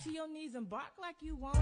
to your knees and bark like you want.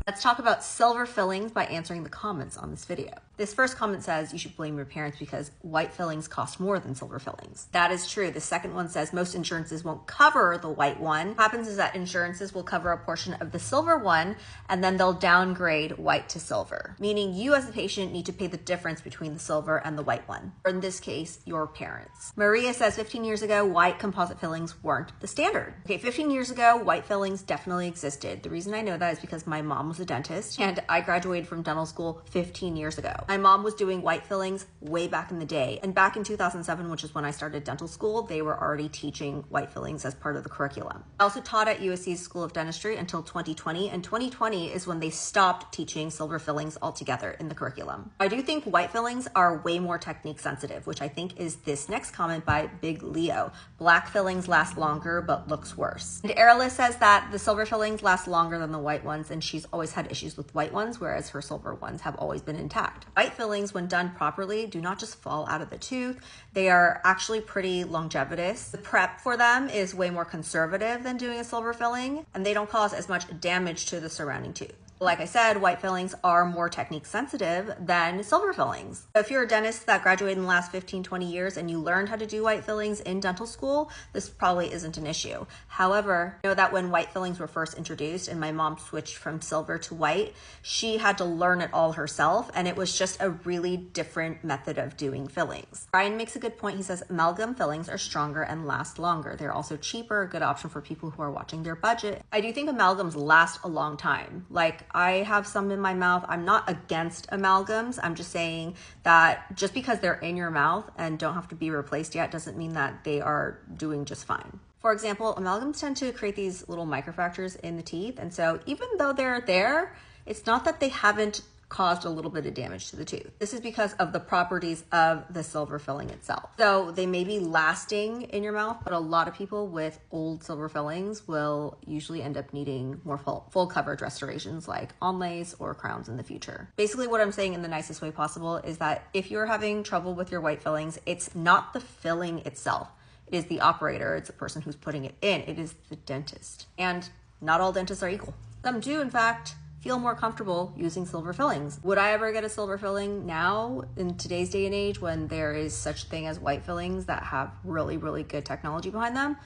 Let's talk about silver fillings by answering the comments on this video. This first comment says you should blame your parents because white fillings cost more than silver fillings. That is true. The second one says most insurances won't cover the white one. What happens is that insurances will cover a portion of the silver one and then they'll downgrade white to silver, meaning you as the patient need to pay the difference between the silver and the white one, or in this case, your parents. Maria says 15 years ago, white composite fillings weren't the standard. Okay, 15 years ago, white fillings definitely existed. The reason I know that is because my mom was a dentist and I graduated from dental school 15 years ago. My mom was doing white fillings way back in the day. And back in 2007, which is when I started dental school, they were already teaching white fillings as part of the curriculum. I also taught at USC's School of Dentistry until 2020, and 2020 is when they stopped teaching silver fillings altogether in the curriculum. I do think white fillings are way more technique sensitive, which I think is this next comment by Big Leo. Black fillings last longer, but looks worse. And Erla says that the silver fillings last longer than the white ones, and she's always had issues with white ones, whereas her silver ones have always been intact. White fillings, when done properly, do not just fall out of the tooth. They are actually pretty longevitous. The prep for them is way more conservative than doing a silver filling, and they don't cause as much damage to the surrounding tooth. Like I said, white fillings are more technique sensitive than silver fillings. If you're a dentist that graduated in the last 15, 20 years and you learned how to do white fillings in dental school, this probably isn't an issue. However, I know that when white fillings were first introduced and my mom switched from silver to white, she had to learn it all herself, and it was just a really different method of doing fillings. Brian makes a good point. He says amalgam fillings are stronger and last longer. They're also cheaper, a good option for people who are watching their budget. I do think amalgams last a long time. Like, I have some in my mouth. I'm not against amalgams. I'm just saying that just because they're in your mouth and don't have to be replaced yet doesn't mean that they are doing just fine. For example, amalgams tend to create these little microfractures in the teeth. And so even though they're there, it's not that they haven't caused a little bit of damage to the tooth. This is because of the properties of the silver filling itself. So they may be lasting in your mouth, but a lot of people with old silver fillings will usually end up needing more full coverage restorations like onlays or crowns in the future. Basically what I'm saying in the nicest way possible is that if you're having trouble with your white fillings, it's not the filling itself. It is the operator. It's the person who's putting it in. It is the dentist. And not all dentists are equal. Some do, in fact, feel more comfortable using silver fillings. Would I ever get a silver filling now in today's day and age when there is such a thing as white fillings that have really, really good technology behind them?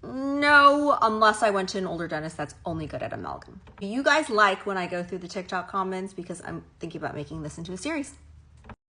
No, unless I went to an older dentist that's only good at amalgam. Do you guys like when I go through the TikTok comments? Because I'm thinking about making this into a series.